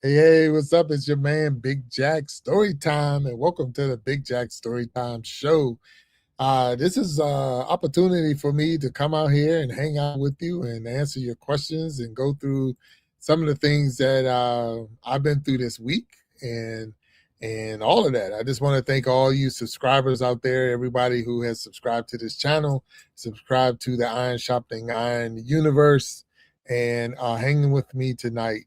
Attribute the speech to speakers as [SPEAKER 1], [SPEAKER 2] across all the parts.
[SPEAKER 1] Hey, what's up? It's your man, Big Jack Storytime, and welcome to the Big Jack Storytime Show. This is opportunity for me to come out here and hang out with you and answer your questions and go through some of the things that I've been through this week and all of that. I just want to thank all you subscribers out there, everybody who has subscribed to this channel, subscribed to the Iron Shopping Iron Universe, and hanging with me tonight.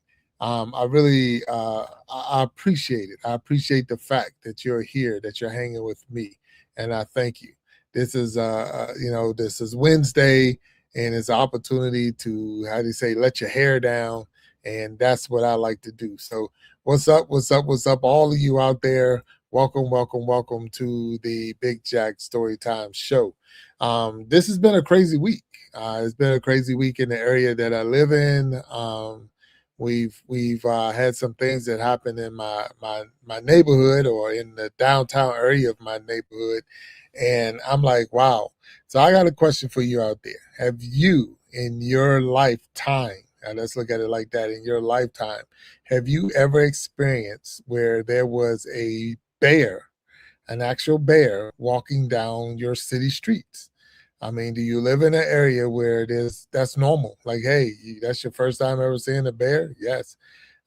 [SPEAKER 1] I really I appreciate it. I appreciate the fact that you're here, that you're hanging with me, and I thank you. This is this is Wednesday, and it's an opportunity to, how do you say, let your hair down, and that's what I like to do. So what's up, what's up, what's up, all of you out there? Welcome, welcome, welcome to the Big Jack Storytime Show. This has been a crazy week. It's been a crazy week in the area that I live in. We've had some things that happened in my neighborhood, or in the downtown area of my neighborhood, and I'm like, wow. So I got a question for you out there. Have you, in your lifetime, and let's look at it like that, in your lifetime, have you ever experienced where there was a bear, an actual bear, walking down your city streets? I mean, do you live in an area where that's normal? Like, hey, that's your first time ever seeing a bear? Yes.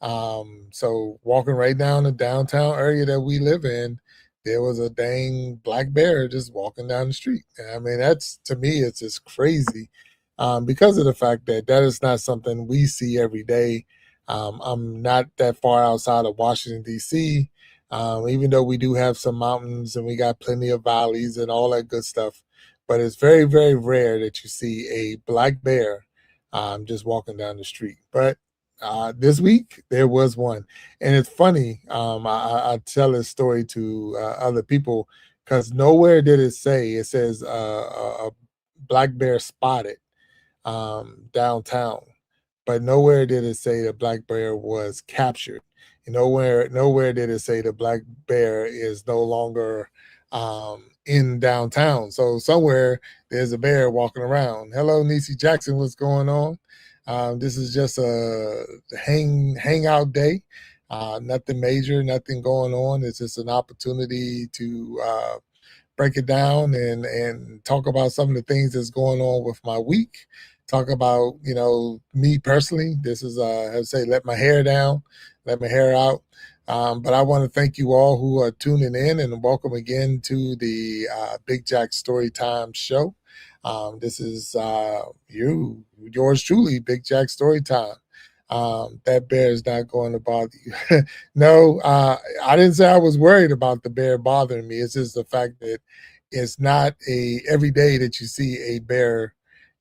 [SPEAKER 1] So walking right down the downtown area that we live in, there was a dang black bear just walking down the street. And I mean, that's, to me, it's just crazy, because of the fact that that is not something we see every day. I'm not that far outside of Washington, D.C., even though we do have some mountains and we got plenty of valleys and all that good stuff. But it's very, very rare that you see a black bear just walking down the street. But this week there was one, and it's funny. I tell this story to other people because nowhere did it say. It says a black bear spotted downtown, but nowhere did it say the black bear was captured. Nowhere did it say the black bear is no longer in downtown. So somewhere there's a bear walking around. Hello, Niecy Jackson, what's going on? This is just a hangout day. Nothing major, nothing going on. It's just an opportunity to break it down and talk about some of the things that's going on with my week. Talk about, me personally. This is I say, let my hair down, let my hair out. But I want to thank you all who are tuning in, and welcome again to the Big Jack Storytime Show. This is yours truly, Big Jack Storytime. That bear is not going to bother you. No, I didn't say I was worried about the bear bothering me. It's just the fact that it's not a every day that you see a bear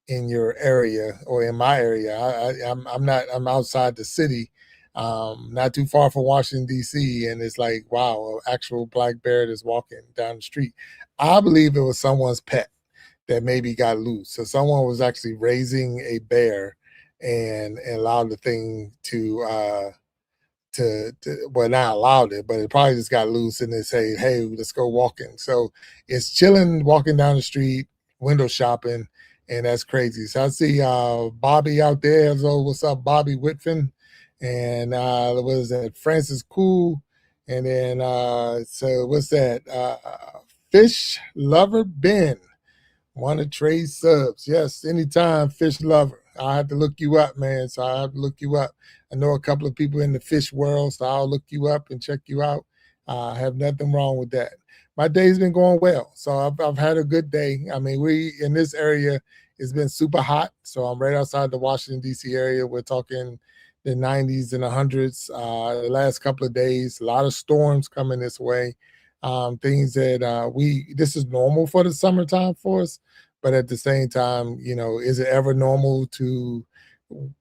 [SPEAKER 1] in your area or in my area. I'm not. I'm outside the city, not too far from Washington D.C., and it's like, wow, an actual black bear that's walking down the street. I believe it was someone's pet that maybe got loose. So someone was actually raising a bear and allowed the thing to well, not allowed it, but it probably just got loose and they say, hey, let's go walking. So it's chilling, walking down the street, window shopping, and that's crazy. So I see Bobby out there. So what's up, Bobby Whitfin? And what is that? Francis Cool. And then so what's that? Fish Lover Ben. Want to trade subs? Yes, anytime, fish lover. I have to look you up, man. So I have to look you up. I know a couple of people in the fish world, so I'll look you up and check you out. I have nothing wrong with that. My day's been going well, so I've had a good day. I mean, we in this area, it's been super hot, so I'm right outside the Washington D.C. area. We're talking the 90s and 100s. The last couple of days, a lot of storms coming this way. Things that this is normal for the summertime for us, but at the same time, is it ever normal to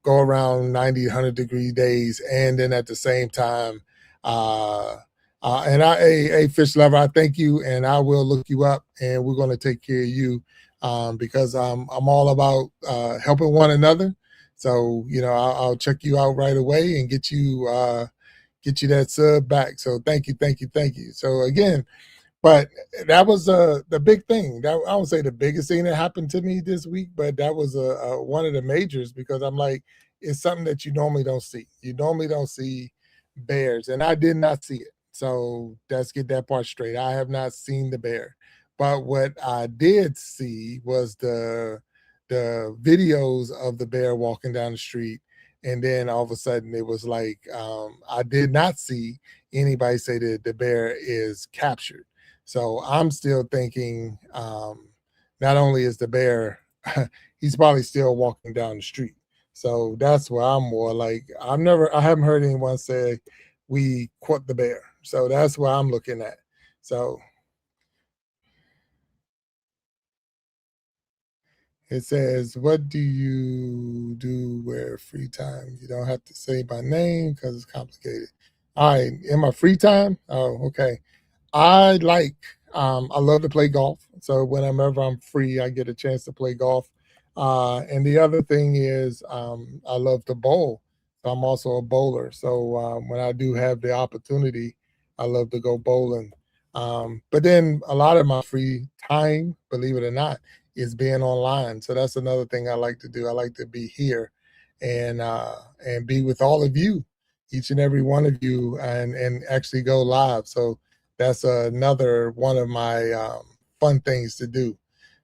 [SPEAKER 1] go around 90, 100-degree days, and then at the same time, and a fish lover, I thank you, and I will look you up, and we're going to take care of you, because I'm all about helping one another. So I'll check you out right away and get you that sub back. So thank you, thank you, thank you. So again, but that was the big thing. That I would say the biggest thing that happened to me this week, but that was one of the majors because I'm like, it's something that you normally don't see. You normally don't see bears, and I did not see it. So let's get that part straight. I have not seen the bear, but what I did see was the videos of the bear walking down the street, and then all of a sudden it was like I did not see anybody say that the bear is captured. So I'm still thinking not only is the bear, he's probably still walking down the street. So that's where I'm more like I haven't heard anyone say we caught the bear. So that's what I'm looking at. So it says, "What do you do where free time? You don't have to say my name because it's complicated." All right, in my free time. Oh, okay. I like I love to play golf. So whenever I'm free, I get a chance to play golf. And the other thing is I love to bowl. So I'm also a bowler. So when I do have the opportunity, I love to go bowling. But then a lot of my free time, believe it or not, is being online. So that's another thing I like to do. I like to be here and be with all of you, each and every one of you, and actually go live. So that's another one of my fun things to do.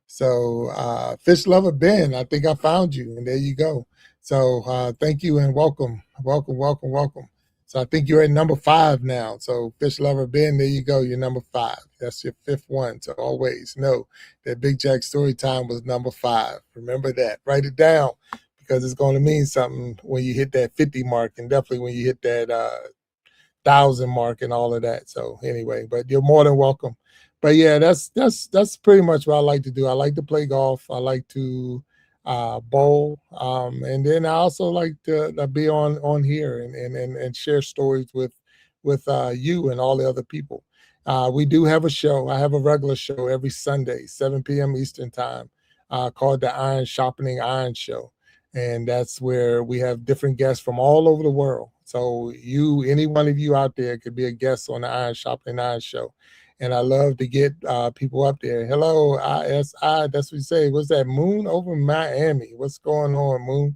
[SPEAKER 1] So, Fish Lover Ben, I think I found you, and there you go. So, thank you and welcome, welcome, welcome, welcome. So, I think you're at number 5 now. So, Fish Lover Ben, there you go. You're number 5. That's your 5th one. So, always know that Big Jack Story Time was number 5. Remember that. Write it down because it's going to mean something when you hit that 50 mark, and definitely when you hit that 1,000 mark and all of that. So anyway, but you're more than welcome. But yeah, that's pretty much what I like to do. I like to play golf. I like to bowl, and then I also like to be on here and share stories with you and all the other people. We do have a show. I have a regular show every Sunday, 7 p.m. Eastern time, called the Iron Sharpening Iron Show, and that's where we have different guests from all over the world. So any one of you out there could be a guest on the Iron Shopping Iron Show. And I love to get people up there. Hello, ISI. That's what we say. What's that? Moon over Miami. What's going on, Moon?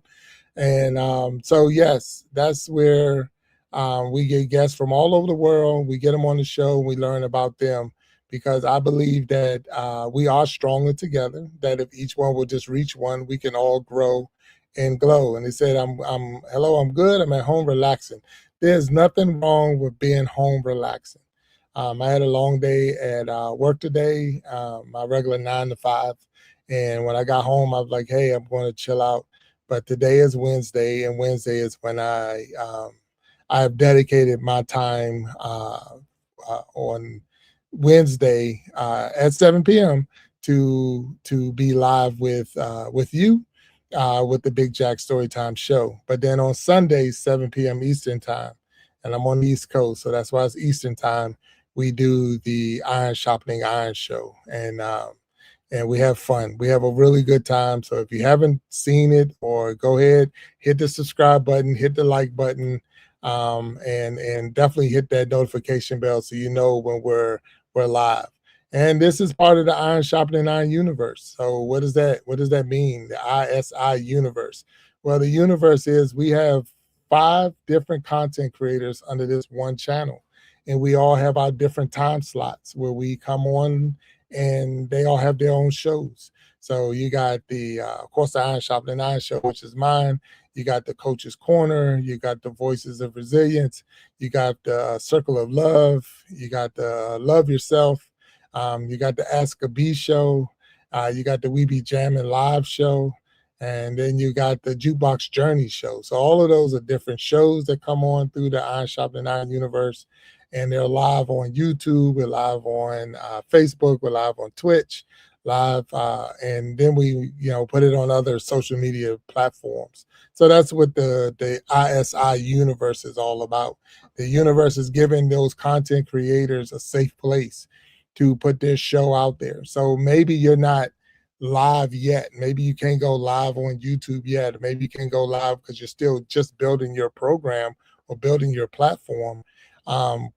[SPEAKER 1] And so, yes, that's where we get guests from all over the world. We get them on the show. We learn about them because I believe that we are stronger together. That if each one will just reach one, we can all grow and glow. And they said, hello, I'm good. I'm at home relaxing. There's nothing wrong with being home relaxing. I had a long day at work today, my regular 9 to 5. And when I got home, I was like, hey, I'm going to chill out. But today is Wednesday, and Wednesday is when I have dedicated my time on Wednesday at 7 p.m. to be live with you with the Big Jack Storytime Show. But then on Sundays, 7 p.m. Eastern Time, and I'm on the East Coast, so that's why it's Eastern Time. We do the Iron Sharpening Iron Show, and we have fun. We have a really good time. So if you haven't seen it, or go ahead, hit the subscribe button, hit the like button, and definitely hit that notification bell so you know when we're live. And this is part of the Iron Sharpening Iron universe. So what does that mean? The ISI universe. Well, the universe is we have 5 different content creators under this one channel, and we all have our different time slots where we come on, and they all have their own shows. So you got of course, the Iron Sharpening Iron Show, which is mine. You got the Coach's Corner. You got the Voices of Resilience. You got the Circle of Love. You got the Love Yourself. You got the Ask a Bee Show. You got the We Be Jamming Live Show. And then you got the Jukebox Journey Show. So all of those are different shows that come on through the Iron Sharpening Iron universe. And they're live on YouTube. We're live on Facebook. We're live on Twitch. Live, and then we put it on other social media platforms. So that's what the ISI universe is all about. The universe is giving those content creators a safe place to put their show out there. So maybe you're not live yet. Maybe you can't go live on YouTube yet. Maybe you can go live because you're still just building your program or building your platform.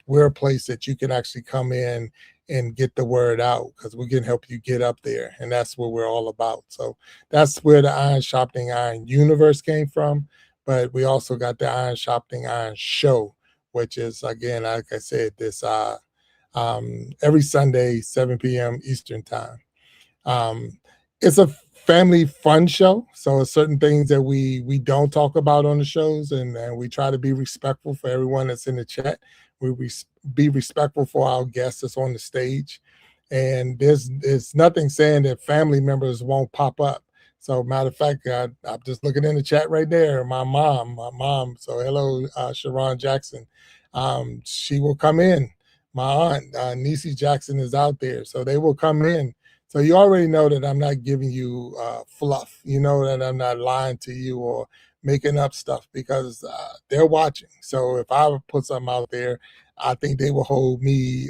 [SPEAKER 1] We're a place that you can actually come in and get the word out because we can help you get up there. And that's what we're all about. So that's where the Iron Sharpening Iron universe came from. But we also got the Iron Sharpening Iron Show, which is again, like I said, this every Sunday, 7 p.m. Eastern time. Um, it's a family fun show, so certain things that we don't talk about on the shows, and we try to be respectful for everyone that's in the chat. Be respectful for our guests that's on the stage, and there's nothing saying that family members won't pop up. So, matter of fact, I'm just looking in the chat right there. My mom. So, hello, Sharon Jackson. She will come in. My aunt, Niecy Jackson, is out there, so they will come in. So you already know that I'm not giving you fluff. You know that I'm not lying to you or making up stuff because they're watching. So if I put something out there, I think they will hold me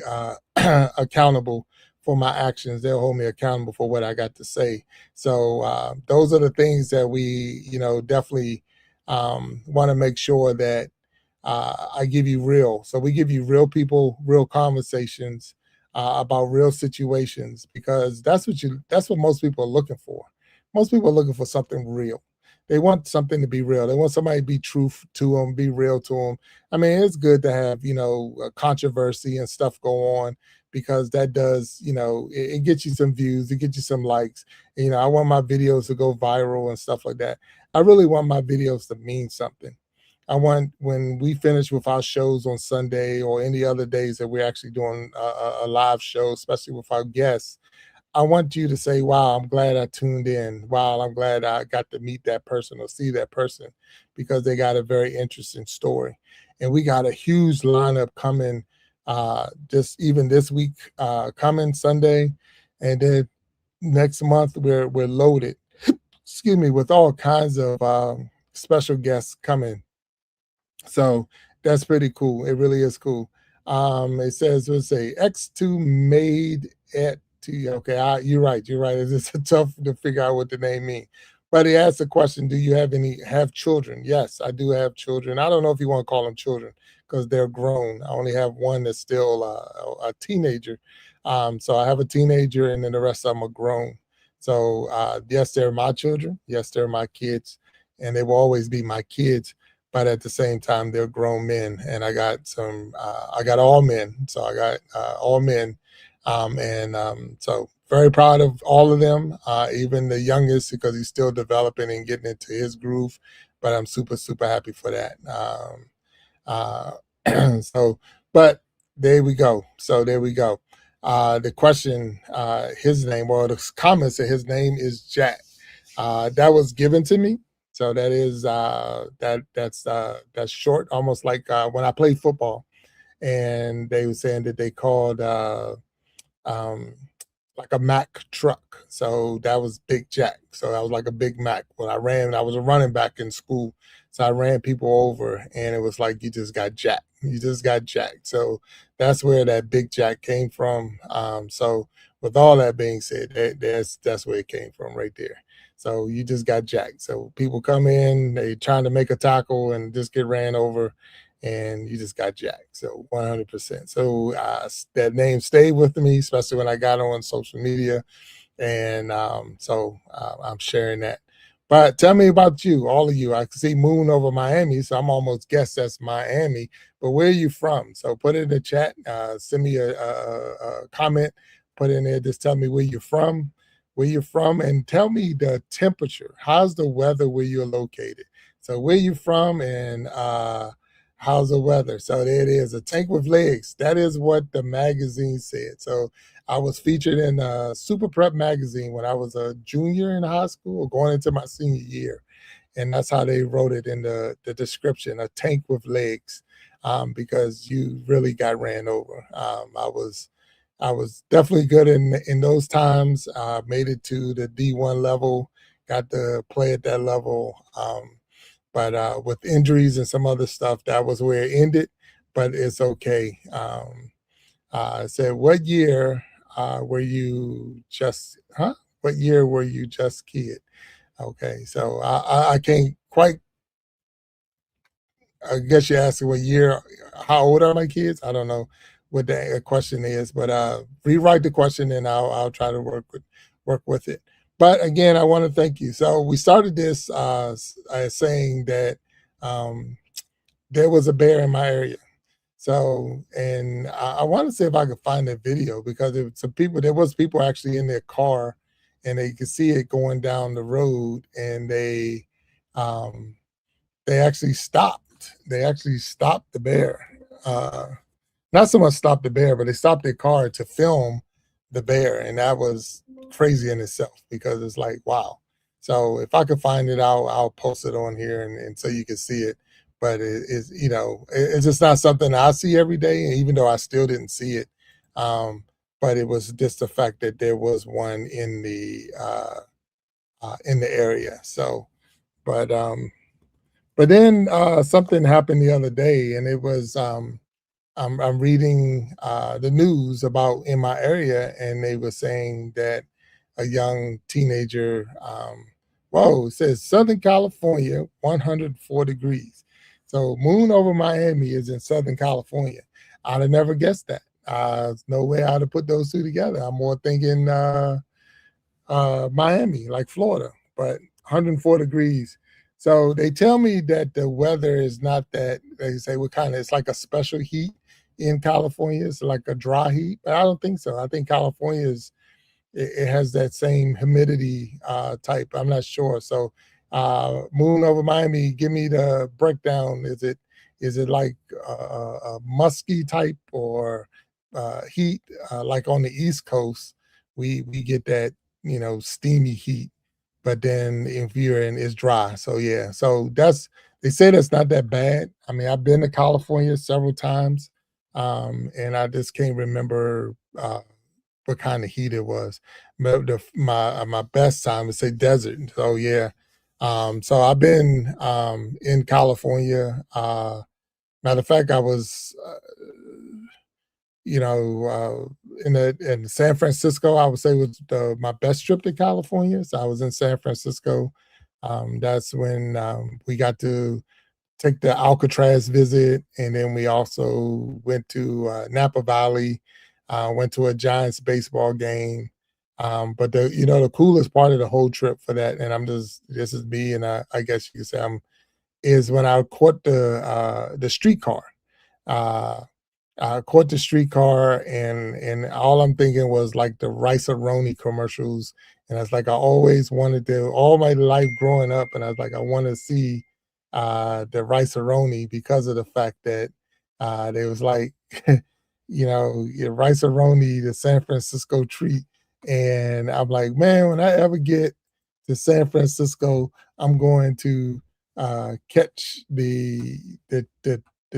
[SPEAKER 1] accountable for my actions. They'll hold me accountable for what I got to say. So those are the things that we, definitely want to make sure that I give you real. So we give you real people, real conversations about real situations because that's what most people are looking for. Most people are looking for something real. They want something to be real. They want somebody to be truth to them, be real to them. I mean, it's good to have controversy and stuff go on because that does it gets you some views, it gets you some likes. I want my videos to go viral and stuff like that. I really want my videos to mean something. I want when we finish with our shows on Sunday or any other days that we're actually doing a live show, especially with our guests. I want you to say, wow, I'm glad I tuned in. Wow, I'm glad I got to meet that person or see that person because they got a very interesting story. And we got a huge lineup coming just even this week, coming Sunday. And then next month, we're loaded, excuse me, with all kinds of special guests coming, so that's pretty cool. It really is cool. It says, let's say X2 made it to, okay, you're right. You're right. It's tough to figure out what the name means. But he asked the question, do you have children? Yes, I do have children. I don't know if you want to call them children because they're grown. I only have one that's still a teenager. So I have a teenager and then the rest of them are grown. So yes, they're my children. Yes, they're my kids. And they will always be my kids, but at the same time they're grown men, and I got all men, so I got all men, and so very proud of all of them, even the youngest because he's still developing and getting into his groove, but I'm super happy for that. So but there we go, the question, his name, or the comment said his name is Jack. That was given to me. So that is that's short, almost like when I played football, and they were saying that they called um, like a Mack truck. So that was Big Jack. So I was like a Big Mac. When I ran, I was a running back in school. So I ran people over, and it was like you just got jacked. You just got jacked. So that's where that Big Jack came from. So with all that being said, that's where it came from right there. So you just got jacked. So people come in, they trying to make a tackle and just get ran over, and you just got jacked. So 100%. So that name stayed with me, especially when I got on social media, and I'm sharing that. But tell me about you, all of you. I can see Moon over Miami, so I'm almost guess that's Miami. But where are you from? So put it in the chat. Send me a comment. Put in there. Just tell me where you're from, and tell me the temperature. How's the weather where you're located? So where you from, and how's the weather? So there it is. A tank with legs. That is what the magazine said. So I was featured in Super Prep magazine when I was a junior in high school, or going into my senior year, and that's how they wrote it in the description: a tank with legs, because you really got ran over. I was definitely good in those times. Made it to the D1 level, got to play at that level. But with injuries and some other stuff, that was where it ended. But it's okay. I said, what year were you just, huh? What year were you just kid? Okay, so I can't quite, I guess you're asking what year, how old are my kids? I don't know what the question is, but rewrite the question and I'll try to work with it. But again, I want to thank you. So we started this saying that there was a bear in my area. So, and I want to see if I could find that video because there was people actually in their car, and they could see it going down the road, and um, they actually stopped. They actually stopped the bear. Not so much stop the bear, but they stopped their car to film the bear, and that was crazy in itself because it's like, wow. So if I could find it, I'll post it on here, and so you can see it. But it's just not something I see every day, and even though I still didn't see it, um, but it was just the fact that there was one in the area. So, but but then something happened the other day, and it was I'm reading the news about in my area, and they were saying that a young teenager, whoa, it says Southern California, 104 degrees. So moon over Miami is in Southern California. I'd have never guessed that. There's no way I'd have put those two together. I'm more thinking Miami, like Florida, but 104 degrees. So they tell me that the weather is not that, they say what kind of, it's like a special heat in California. It's like a dry heat, but I don't think so. I think California it has that same humidity type. I'm not sure. So moon over Miami, give me the breakdown. Is it like a musky type or heat like on the East Coast? We get that steamy heat, but then if you're in, it's dry. So yeah, so they say that's not that bad. I mean, I've been to California several times, and I just can't remember what kind of heat it was. My best time is say desert. So yeah, so I've been in California. Matter of fact, I was in San Francisco. I would say was my best trip to California. So I was in San Francisco. That's when we got to take the Alcatraz visit, and then we also went to Napa Valley, went to a Giants baseball game. But the coolest part of the whole trip for that, and this is me, and I guess you could say is when I caught the streetcar. Uh, I caught the streetcar, and all I'm thinking was like the Rice-A-Roni commercials, and it's like I always wanted to all my life growing up, and I was like, I want to see the Rice-A-Roni because of the fact that they was like, your Rice-A-Roni, the San Francisco treat, and I'm like, man, when I ever get to San Francisco, I'm going to catch the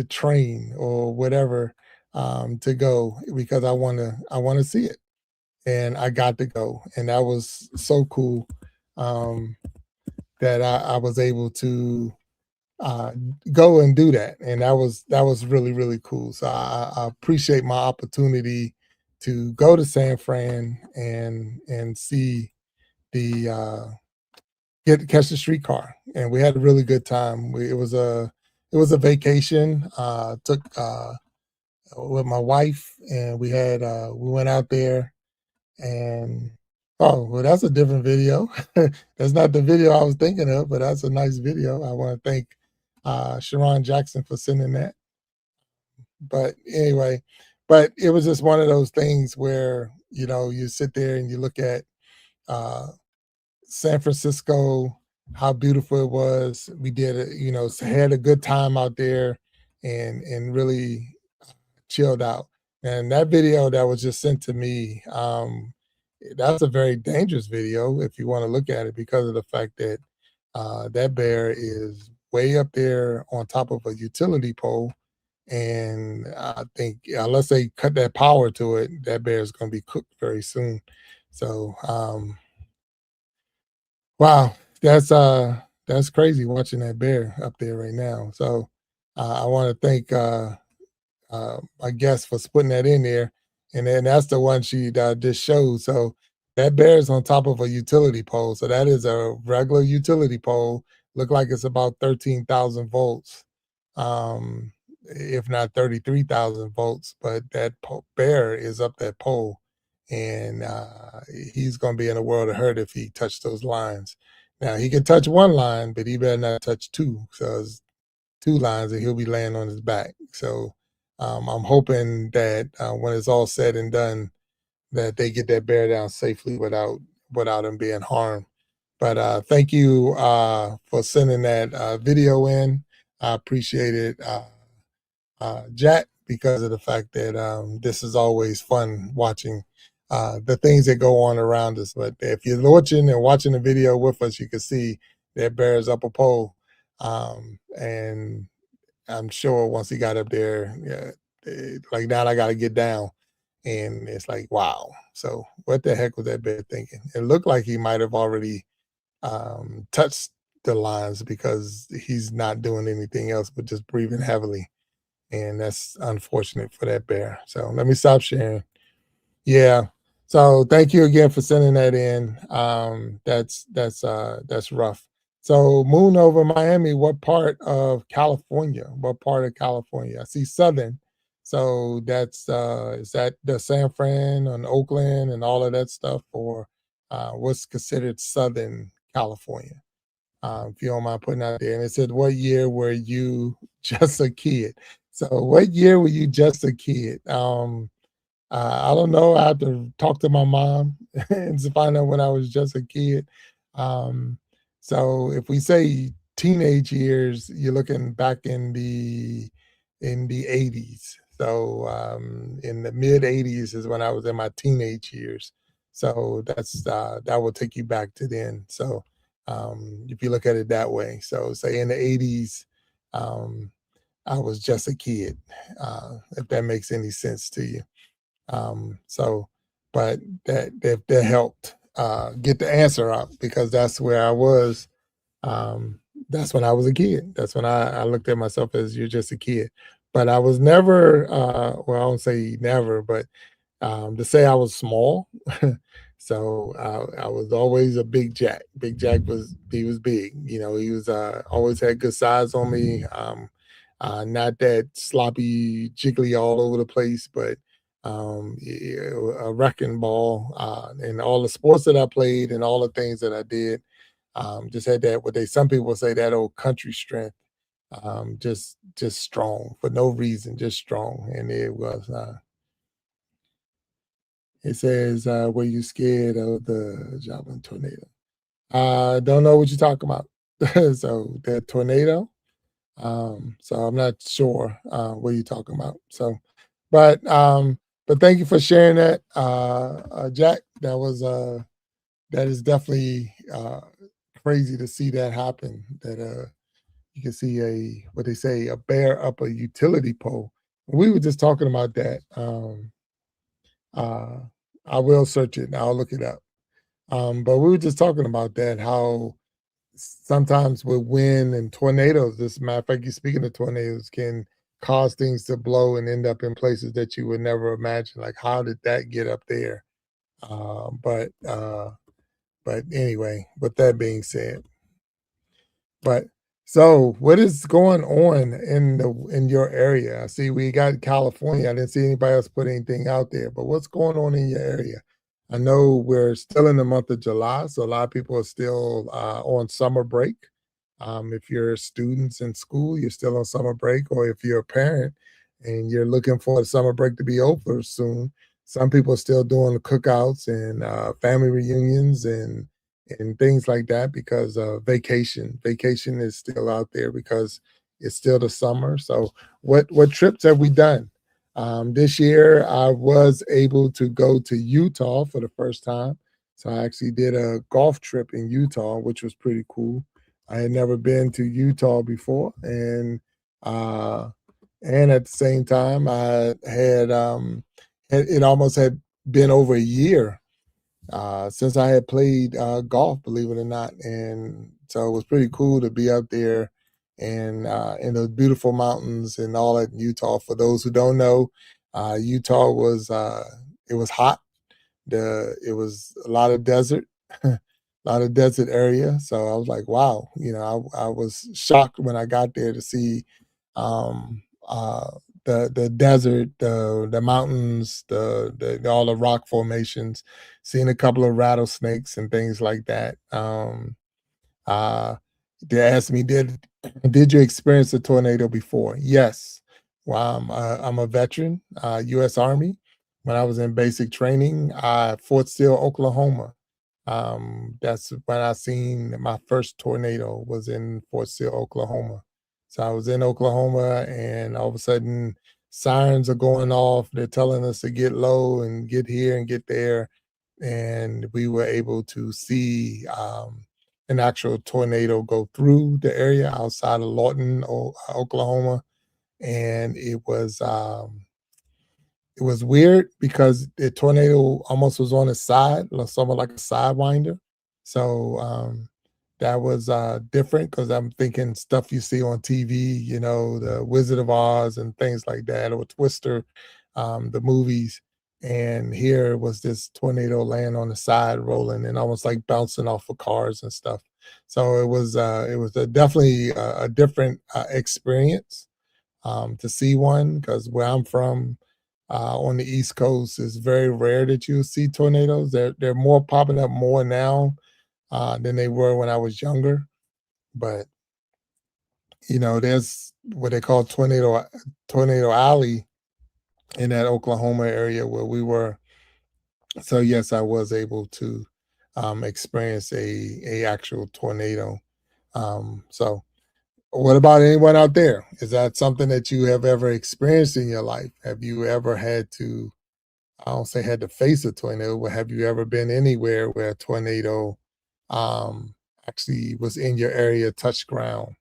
[SPEAKER 1] train or whatever to go because I want to see it, and I got to go, and that was so cool um, that I was able to uh, go and do that, and that was really really cool. So I appreciate my opportunity to go to San Fran and see the get catch the streetcar, and we had a really good time. It was a vacation. Took with my wife, and we went out there, and oh well, that's a different video. That's not the video I was thinking of, but that's a nice video. I want to thank Sharon Jackson for sending that. But anyway, but it was just one of those things where you sit there and you look at uh, San Francisco, how beautiful it was. We did had a good time out there, and really chilled out. And that video that was just sent to me, that's a very dangerous video if you want to look at it because of the fact that that bear is way up there on top of a utility pole. And I think unless they cut that power to it, that bear is going to be cooked very soon. So, wow, that's crazy watching that bear up there right now. So, I want to thank my guest for putting that in there, and then that's the one she just showed. So that bear is on top of a utility pole. So that is a regular utility pole. Look like it's about 13,000 volts, if not 33,000 volts. But that bear is up that pole, and he's going to be in a world of hurt if he touched those lines. Now he can touch one line, but he better not touch two. So it's two lines, and he'll be laying on his back. So I'm hoping that when it's all said and done, that they get that bear down safely without him being harmed. But thank you for sending that video in. I appreciate it, Jack, because of the fact that this is always fun watching the things that go on around us. But if you're watching the video with us, you can see that bear is up a pole, and I'm sure once he got up there, yeah, like now I got to get down. And it's like, wow. So what the heck was that bear thinking? It looked like he might have already touched the lines because he's not doing anything else but just breathing heavily. And that's unfortunate for that bear. So let me stop sharing. Yeah. So thank you again for sending that in. That's rough. So moon over Miami, what part of California? What part of California? I see southern. So that's is that the San Fran and Oakland and all of that stuff, or what's considered Southern California? If you don't mind putting out there. And it said, what year were you just a kid? So what year were you just a kid? I don't know. I have to talk to my mom and to find out when I was just a kid. Um, so if we say teenage years, you're looking back in the 80s. So in the mid 80s is when I was in my teenage years. So that will take you back to then. So if you look at it that way, so say in the 80s, um, I was just a kid. If that makes any sense to you. So, but that helped get the answer out because that's where I was. That's when I was a kid. That's when I looked at myself as you're just a kid. But I was never, well, I won't say never, but to say I was small. So I was always a big Jack. Big Jack was big. You know, he was always had good size on me. Not that sloppy, jiggly all over the place, but a wrecking ball. And all the sports that I played and all the things that I did, just had that. What they some people say that old country strength. Just strong for no reason, just strong, and it was. It says, "Were you scared of the javelin tornado?" I don't know what you're talking about. So the tornado. So I'm not sure what you're talking about. So, but but thank you for sharing that, Jack. That is definitely crazy to see that happen. That you can see a what they say a bear up a utility pole. We were just talking about that. Uh, I will search it and I'll look it up. But we were just talking about that, how sometimes with wind and tornadoes, this matter of fact, you speaking of tornadoes, can cause things to blow and end up in places that you would never imagine. Like, how did that get up there? Uh, but uh, but anyway, with that being said, but so what is going on in your area? I see we got California. I didn't see anybody else put anything out there, but what's going on in your area? I know we're still in the month of July, so a lot of people are still on summer break. If you're students in school, you're still on summer break, or if you're a parent and you're looking for the summer break to be over soon, some people are still doing the cookouts and family reunions and things like that because vacation is still out there because it's still the summer. So what trips have we done? This year I was able to go to Utah for the first time. So I actually did a golf trip in Utah, which was pretty cool. I had never been to Utah before, uh, and at the same time, I had it almost had been over a year since I had played golf, believe it or not, and so it was pretty cool to be up there and in those beautiful mountains and all that in Utah. For those who don't know, Utah was it was hot. It was a lot of desert, a lot of desert area. So I was like, wow, you know, I was shocked when I got there to see um, uh, the desert, the mountains, all the rock formations, seeing a couple of rattlesnakes and things like that. Uh, they asked me, did you experience a tornado before? Yes. Well, I'm a veteran, U.S. Army. When I was in basic training, Fort Sill, Oklahoma. That's when I seen my first tornado was in Fort Sill, Oklahoma. So I was in Oklahoma, and all of a sudden, sirens are going off. They're telling us to get low and get here and get there, and we were able to see an actual tornado go through the area outside of Lawton, Oklahoma, and it was weird because the tornado almost was on its side, somewhat like a sidewinder. So that was different because I'm thinking stuff you see on TV, you know, the Wizard of Oz and things like that, or Twister, the movies. And here was this tornado laying on the side, rolling and almost like bouncing off of cars and stuff. So it was definitely a different experience to see one because where I'm from on the East Coast, it's very rare that you see tornadoes. They're more popping up more now than they were when I was younger. But you know, there's what they call tornado alley in that Oklahoma area where we were. So yes, I was able to experience a actual tornado. So what about anyone out there? Is that something that you have ever experienced in your life? Have you ever had to, I don't say had to face a tornado, but have you ever been anywhere where a tornado um, actually was in your area, touched ground?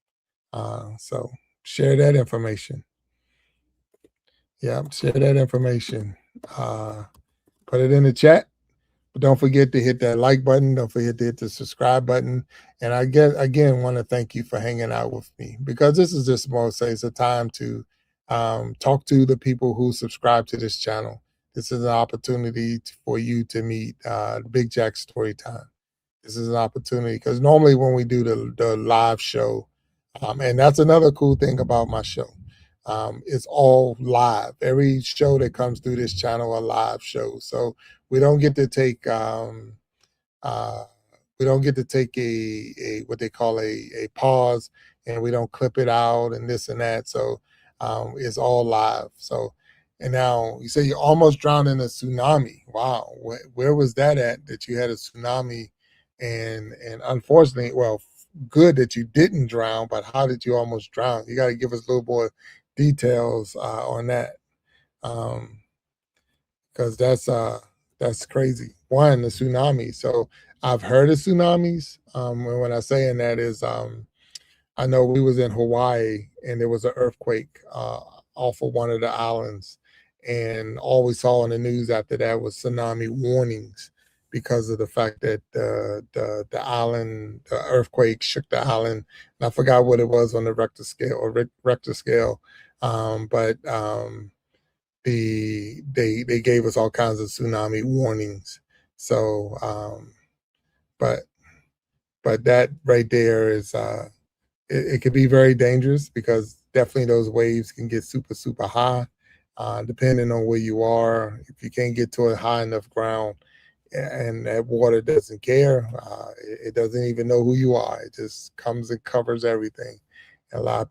[SPEAKER 1] So share that information. Yeah, share that information. Uh, Put it in the chat. But don't forget to hit that like button. Don't forget to hit the subscribe button. And I get again want to thank you for hanging out with me because this is just most it's a time to talk to the people who subscribe to this channel. This is an opportunity for you to meet Big Jack Storytime. This is an opportunity because normally when we do the live show, and that's another cool thing about my show. It's all live. Every show that comes through this channel are live shows. So we don't get to take uh, we don't get to take a what they call a pause, and we don't clip it out and this and that. So it's all live. So and now you say you almost drowned in a tsunami. Wow, where was that at? That you had a tsunami, and unfortunately, well, good that you didn't drown. But how did you almost drown? You got to give us a little more details on that. Um, because that's crazy. One, the tsunami. So I've heard of tsunamis. And when I saying that is, I know we was in Hawaii and there was an earthquake off of one of the islands, and all we saw in the news after that was tsunami warnings because of the fact that the island, the earthquake shook the island. And I forgot what it was on the Richter scale, but they gave us all kinds of tsunami warnings. So, but that right there is it could be very dangerous because definitely those waves can get super high, depending on where you are. If you can't get to a high enough ground, and that water doesn't care, it doesn't even know who you are. It just comes and covers everything. And a lot of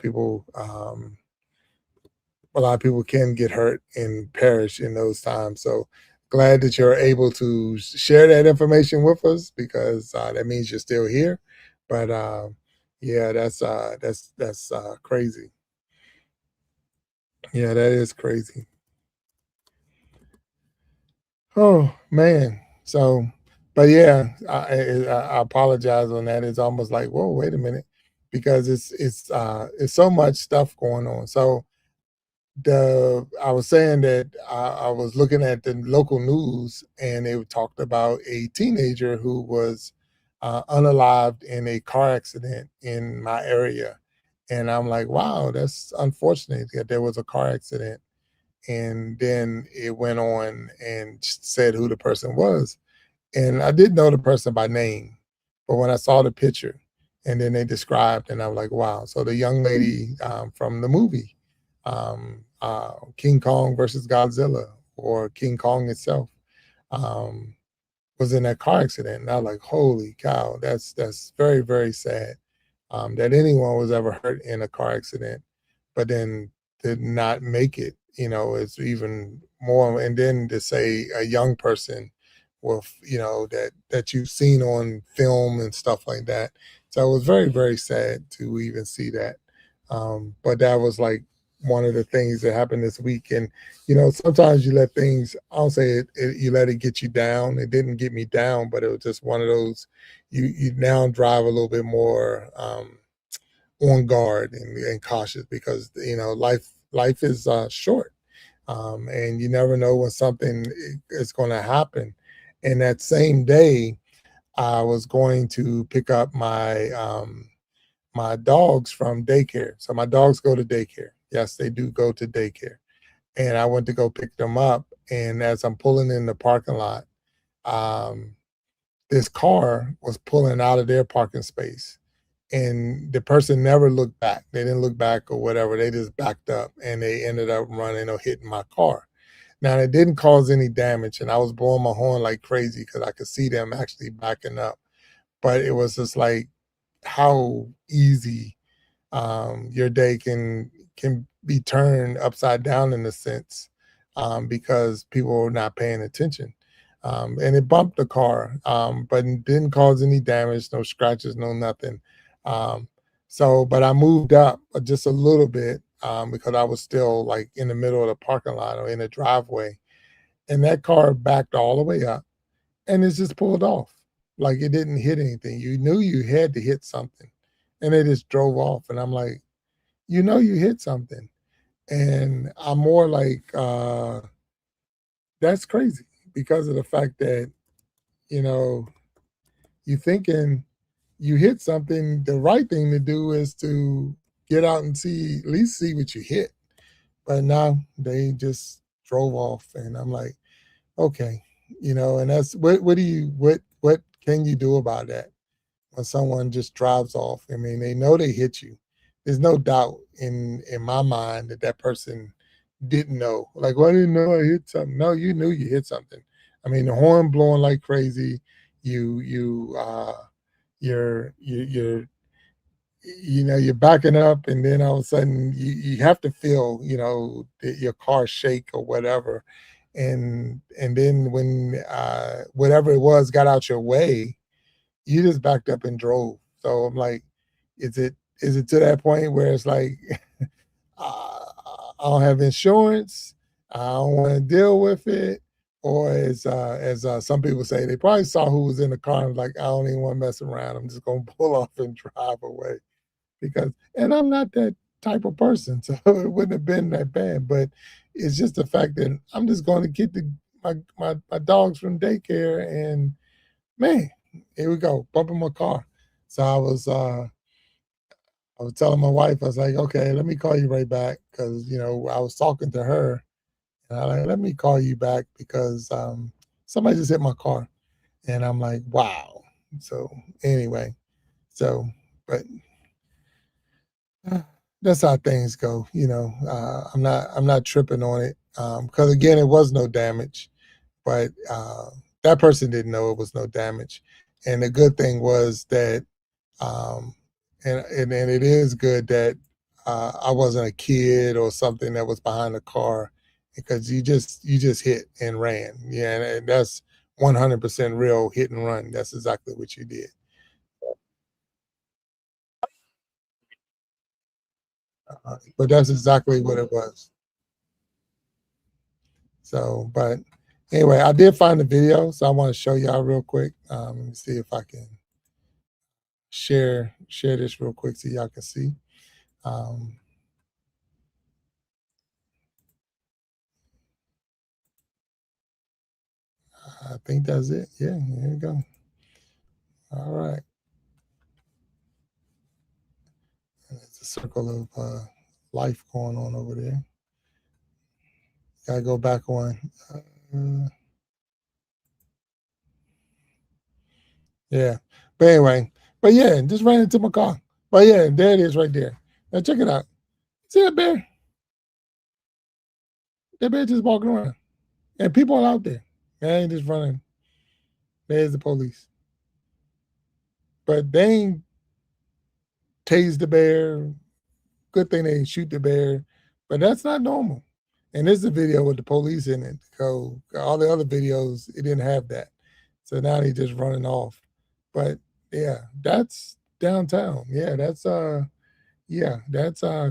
[SPEAKER 1] people can get hurt and perish in those times. So glad that you're able to share that information with us because that means you're still here. But yeah, that's crazy. Yeah, that is crazy. Oh man. So, but yeah, I apologize on that. It's almost like, whoa, wait a minute, because it's so much stuff going on. So the I was saying that I was looking at the local news and they talked about a teenager who was unalived in a car accident in my area, and I'm like, wow, that's unfortunate that there was a car accident. And then it went on and said who the person was, and I did know the person by name, but when I saw the picture and then they described, and I'm like, wow. So the young lady from the movie, King Kong versus Godzilla, or King Kong itself, um, was in that car accident. And I was like, holy cow, that's very sad that anyone was ever hurt in a car accident. But then to not make it, is even more. And then to say a young person with, that you've seen on film and stuff like that. So it was very, very sad to even see that. But that was like one of the things that happened this week. And, sometimes you let things, I'll say you let it get you down. It didn't get me down, but it was just one of those, you now drive a little bit more, on guard and cautious, because life is short, and you never know when something is going to happen. And that same day, I was going to pick up my dogs from daycare. So my dogs go to daycare. Yes, they do go to daycare. And I went to go pick them up. And as I'm pulling in the parking lot, um, this car was pulling out of their parking space, and the person never looked back. They didn't look back or whatever. They just backed up, and they ended up running or hitting my car. Now, it didn't cause any damage, and I was blowing my horn like crazy because I could see them actually backing up. But it was just like how easy, your day can be turned upside down in a sense, because people are not paying attention. And it bumped the car, but it didn't cause any damage, no scratches, no nothing. Um, but I moved up just a little bit, because I was still like in the middle of the parking lot or in the driveway, and that car backed all the way up, and it just pulled off. Like it didn't hit anything. You knew you had to hit something, and it just drove off. And I'm like, you hit something. And I'm more like, that's crazy, because of the fact that, you know, you thinking you hit something, the right thing to do is to get out and see, at least see what you hit. But now they just drove off, and I'm like, okay, and that's what can you do about that? When someone just drives off, I mean, they know they hit you. There's no doubt in my mind that that person didn't know. Like, well, I didn't know I hit something. No, you knew you hit something. I mean, the horn blowing like crazy. You you you're you're backing up, and then all of a sudden you have to feel, your car shake or whatever. And then when whatever it was got out your way, you just backed up and drove. So I'm like, is it to that point where it's like, I don't have insurance, I don't want to deal with it, or as some people say, they probably saw who was in the car and was like, I don't even want to mess around. I'm just gonna pull off and drive away, because, and I'm not that type of person, so it wouldn't have been that bad. But it's just the fact that I'm just going to get my dogs from daycare, and man, here we go, bumping my car. So I was telling my wife, I was like, okay, let me call you right back, because I was talking to her, and I like, let me call you back because somebody just hit my car, and I'm like, wow. So anyway, so but uh, that's how things go. I'm not tripping on it, because again, it was no damage, but that person didn't know it was no damage. And the good thing was that, um, and it is good that I wasn't a kid or something that was behind the car, because you just hit and ran. Yeah, and that's 100% real hit and run. That's exactly what you did. But that's exactly what it was. So, but anyway, I did find the video, so I want to show y'all real quick. Let me see if I can share this real quick so y'all can see. Um, I think that's it. Yeah, here we go. All right. It's a circle of life going on over there. Gotta go back on. Yeah. But anyway, but yeah, just ran into my car. But yeah, there it is right there. Now check it out. See that bear? That bear just walking around. And people are out there. They ain't just running. There's the police. But they ain't tase the bear. Good thing they didn't shoot the bear. but that's not normal. And this is a video with the police in it. So all the other videos, it didn't have that. So now they just running off. But yeah, that's downtown. Yeah, that's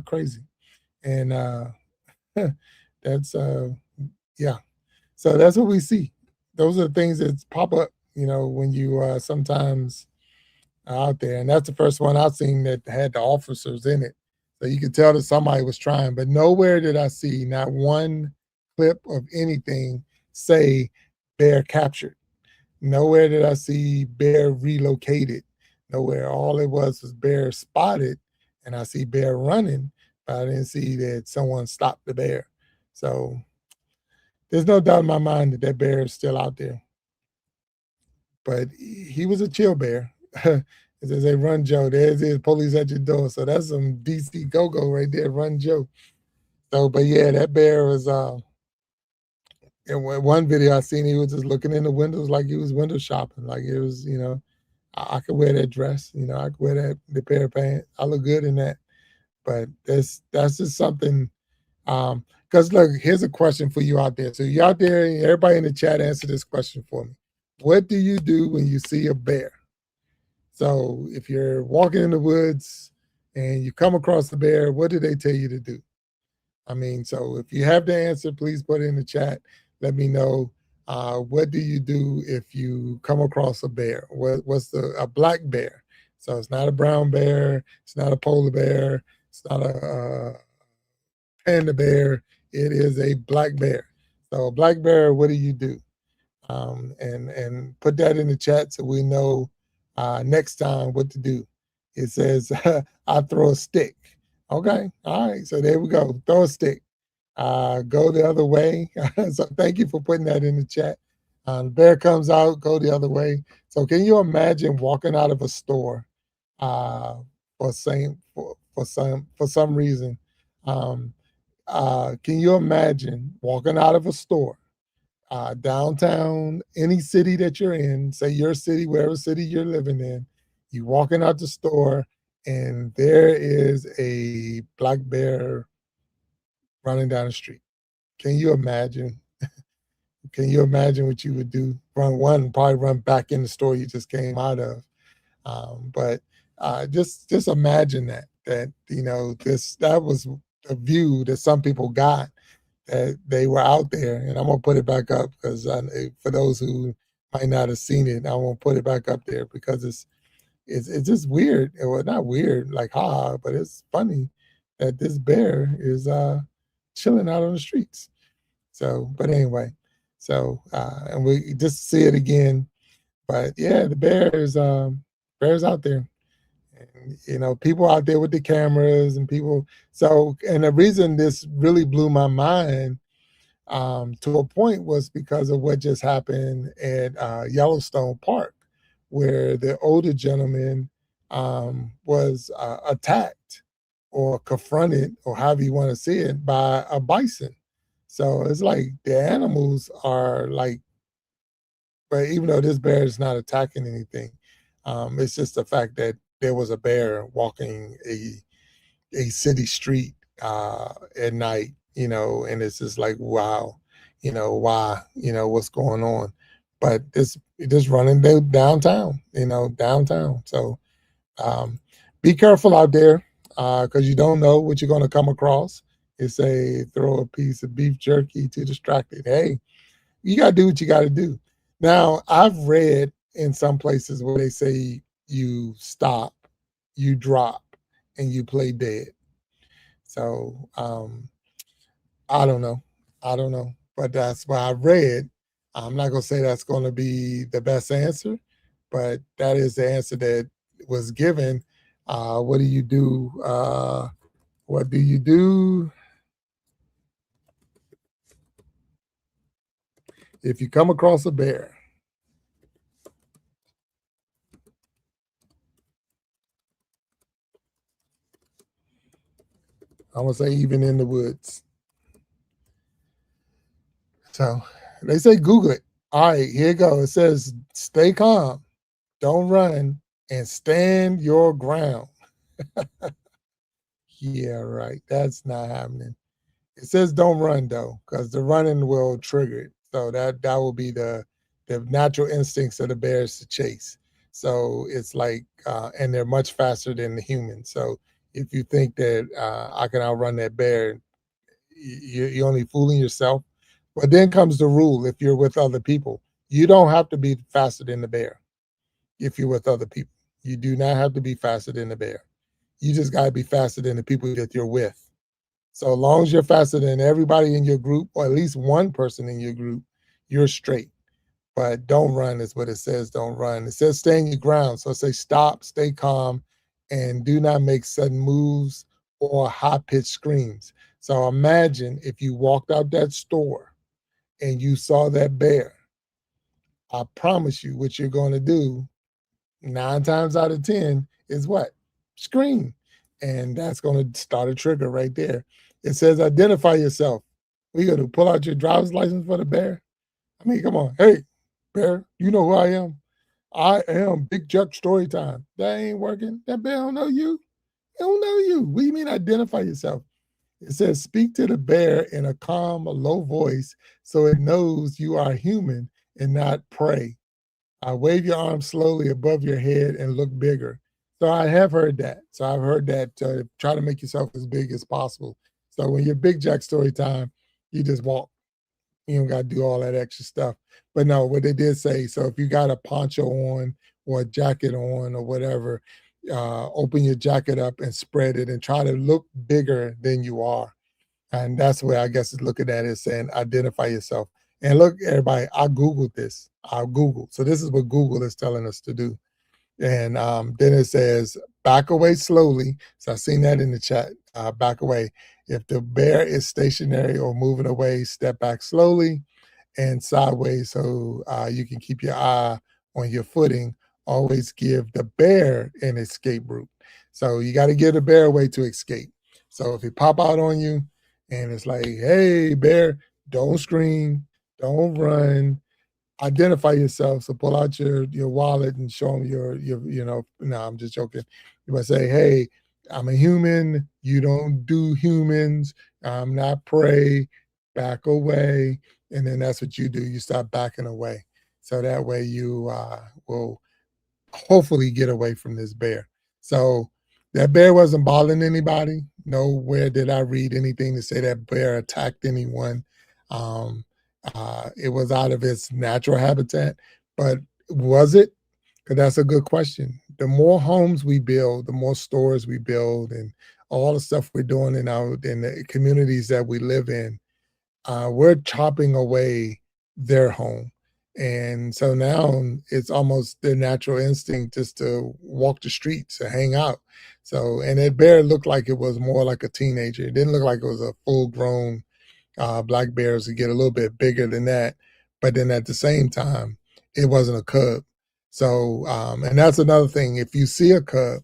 [SPEAKER 1] crazy. And that's yeah. So that's what we see. Those are the things that pop up, when you sometimes out there. And that's the first one I've seen that had the officers in it. So you could tell that somebody was trying, but nowhere did I see not one clip of anything say bear captured. Nowhere did I see bear relocated. Nowhere. All it was bear spotted, and I see bear running, but I didn't see that someone stopped the bear. So there's no doubt in my mind that that bear is still out there. But he was a chill bear. As they say, Run Joe. There's his police at your door. So that's some DC go-go right there, Run Joe. So, but yeah, that bear was in one video I seen, he was just looking in the windows like he was window shopping. Like it was, I could wear that dress, I could wear the pair of pants. I look good in that. But that's just something. Because look, here's a question for you out there. So you out there, everybody in the chat, answer this question for me. What do you do when you see a bear? So if you're walking in the woods and you come across the bear, what do they tell you to do? I mean, so if you have the answer, please put it in the chat. Let me know. What do you do if you come across a bear? What's a black bear? So it's not a brown bear. It's not a polar bear. It's not a panda bear. It is a black bear. So a black bear, what do you do? And put that in the chat so we know next time what to do. It says I throw a stick. Okay, all right. So there we go. Throw a stick. Go the other way. So thank you for putting that in the chat. The bear comes out. Go the other way. So can you imagine walking out of a store uh, for some reason? Um, can you imagine walking out of a store downtown, any city that you're in, say your city, wherever city you're living in, you walking out the store and there is a black bear running down the street. Can you imagine? Can you imagine what you would do? Probably run back in the store you just came out of. But just imagine that was a view that some people got that they were out there, and I'm gonna put it back up because for those who might not have seen it, I won't put it back up there because it's just weird. Well, not weird like but it's funny that this bear is chilling out on the streets. So, but anyway, and we just see it again. But yeah, the bears out there. And, people out there with the cameras and people. So, and the reason this really blew my mind to a point was because of what just happened at Yellowstone Park, where the older gentleman was attacked or confronted, or however you want to see it, by a bison. So it's like the animals are like, but even though this bear is not attacking anything, it's just the fact that there was a bear walking a city street at night, and it's just like, wow, why, what's going on? But this running downtown, downtown. So be careful out there because you don't know what you're going to come across. It's a throw a piece of beef jerky to distracted. Hey, you got to do what you got to do. Now, I've read in some places where they say you stop, you drop, and you play dead. So I don't know. I don't know. But that's what I read. I'm not going to say that's going to be the best answer, but that is the answer that was given. What do you do? What do you do if you come across a bear? I'm going to say even in the woods. So they say Google it. All right, here you go. It says stay calm, don't run, and stand your ground. Yeah, right. That's not happening. It says don't run though, because the running will trigger it. So that will be the natural instincts of the bears to chase. So it's like, and they're much faster than the humans. So if you think that I can outrun that bear, you're only fooling yourself. But then comes the rule: if you're with other people, you don't have to be faster than the bear. If you're with other people, you do not have to be faster than the bear. You just got to be faster than the people that you're with. So as long as you're faster than everybody in your group, or at least one person in your group, you're straight. But don't run is what it says. Don't run. It says stay in your ground. So say stop, stay calm, and do not make sudden moves or high pitched screams. So imagine if you walked out that store and you saw that bear. I promise you, what you're going to do 9 times out of 10 is what? Scream. And that's going to start a trigger right there. It says identify yourself. We got to pull out your driver's license for the bear. I mean, come on. Hey, bear, you know who I am? I am Big Chuck Storytime. That ain't working. That bear don't know you. He don't know you. What do you mean identify yourself? It says speak to the bear in a calm, low voice so it knows you are human and not prey. Wave your arm slowly above your head and look bigger. So I have heard that. So I've heard that try to make yourself as big as possible. So when you're Big Jack story time, you just walk. You don't got to do all that extra stuff. But no, what they did say, so if you got a poncho on or a jacket on or whatever, open your jacket up and spread it and try to look bigger than you are. And that's where I guess is looking at it saying identify yourself. And look, everybody, I Googled this. I Googled. So this is what Google is telling us to do. And then it says back away slowly. So I've seen that in the chat. Back away. If the bear is stationary or moving away, step back slowly and sideways so you can keep your eye on your footing. Always give the bear an escape route. So you got to give the bear a way to escape. So if he pop out on you and it's like, hey, bear, don't scream, don't run, identify yourself. So pull out your wallet and show them your no, I'm just joking. You might say, hey, I'm a human. You don't do humans. I'm not prey. Back away. And then that's what you do. You start backing away. So that way you will hopefully get away from this bear. So that bear wasn't bothering anybody. Nowhere did I read anything to say that bear attacked anyone. Um, it was out of its natural habitat, but was it? Because that's a good question. The more homes we build, the more stores we build, and all the stuff we're doing in the communities that we live in, we're chopping away their home. And so now it's almost their natural instinct just to walk the streets and hang out. So, and that bear looked like it was more like a teenager. It didn't look like it was a full grown black bears to get a little bit bigger than that. But then at the same time, it wasn't a cub. So, and that's another thing. If you see a cub,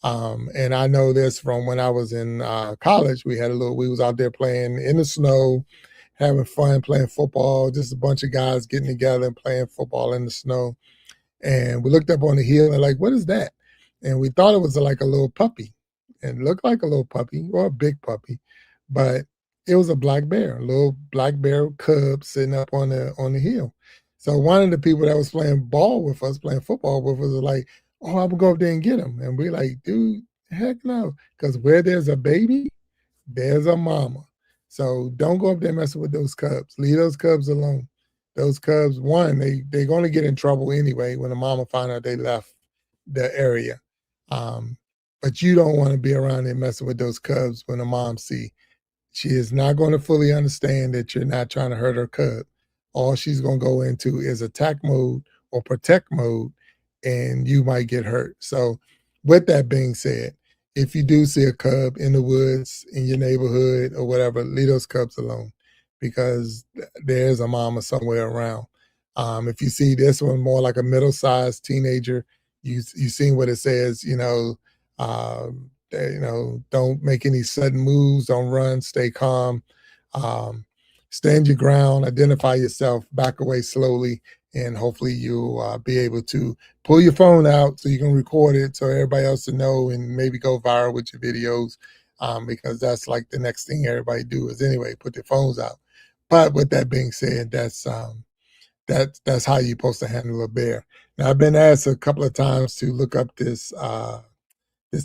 [SPEAKER 1] and I know this from when I was in college, we was out there playing in the snow, having fun, playing football, just a bunch of guys getting together and playing football in the snow. And we looked up on the hill and like, what is that? And we thought it was like a little puppy. It looked like a little puppy or a big puppy, but it was a black bear, a little black bear cub sitting up on the hill. So one of the people that was playing ball with us, playing football with us, was like, "Oh, I'm gonna go up there and get him." And we're like, "Dude, heck no!" Because where there's a baby, there's a mama. So don't go up there messing with those cubs. Leave those cubs alone. Those cubs, one, they're going to get in trouble anyway when the mama find out they left the area. Um, but you don't want to be around there messing with those cubs when the mom see. She is not going to fully understand that you're not trying to hurt her cub. All she's going to go into is attack mode or protect mode, and you might get hurt. So, with that being said, if you do see a cub in the woods in your neighborhood or whatever, leave those cubs alone because there's a mama somewhere around. If you see this one more like a middle-sized teenager, you seen what it says, don't make any sudden moves, don't run, stay calm, um, stand your ground, identify yourself, back away slowly, and hopefully you'll be able to pull your phone out so you can record it so everybody else to know and maybe go viral with your videos. because that's like the next thing everybody do is anyway put their phones out. But with that being said, that's how you're supposed to handle a bear. Now I've been asked a couple of times to look up this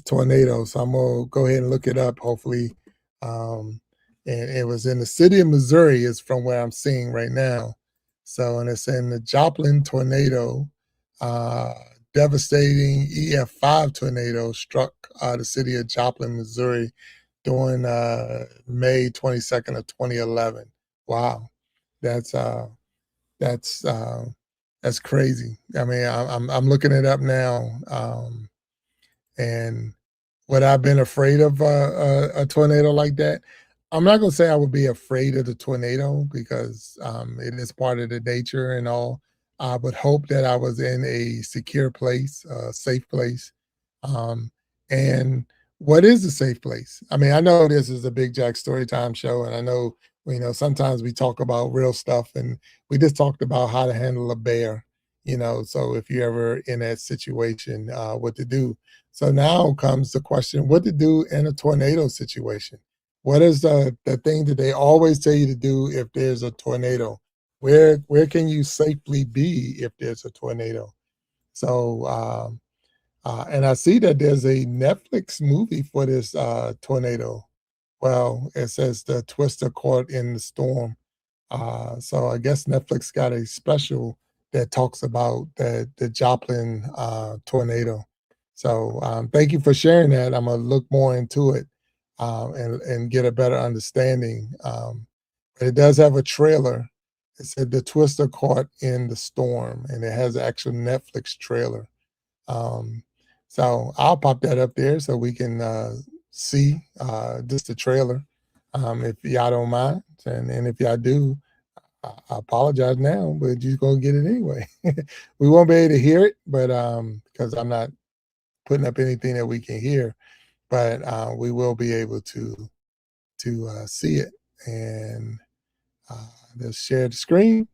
[SPEAKER 1] tornado. So I'm gonna go ahead and look it up. Hopefully, and it was in the city of Missouri. Is from where I'm seeing right now. So and it's in the Joplin tornado. Uh, Devastating EF5 tornado struck the city of Joplin, Missouri, during May 22nd of 2011. Wow, that's uh, that's uh, that's crazy. I mean, I'm looking it up now. And would I have been afraid of a tornado like that? I'm not gonna say I would be afraid of the tornado because it is part of the nature and all. I would hope that I was in a secure place, a safe place. Um, and what is a safe place? I mean, I know this is a Big Jack Storytime show, and I know sometimes we talk about real stuff, and we just talked about how to handle a bear. So if you're ever in that situation, what to do. So now comes the question, what to do in a tornado situation? What is the thing that they always tell you to do if there's a tornado? Where can you safely be if there's a tornado? So and I see that there's a Netflix movie for this tornado. Well, it says the twister caught in the storm. So I guess Netflix got a special that talks about the Joplin tornado. So thank you for sharing that. I'm gonna look more into it and get a better understanding. But it does have a trailer. It said the twister caught in the storm, and it has an actual Netflix trailer. Um, so I'll pop that up there so we can see just the trailer if y'all don't mind. And if y'all do, I apologize now, but you're gonna get it anyway. We won't be able to hear it, but because I'm not putting up anything that we can hear, but we will be able to see it. And just share the screen,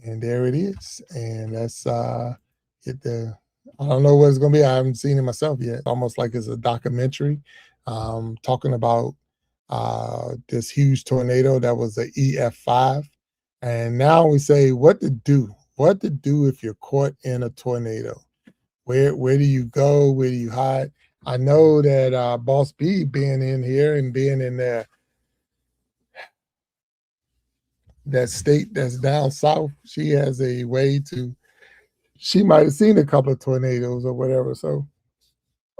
[SPEAKER 1] and there it is. And let's get the. I don't know what it's gonna be. I haven't seen it myself yet. Almost like it's a documentary, talking about this huge tornado that was a EF5. And now we say what to do. What to do if you're caught in a tornado. Where do you go? Where do you hide? I know that Boss B being in here and being in that state that's down south, she has a way to. She might have seen a couple of tornadoes or whatever, so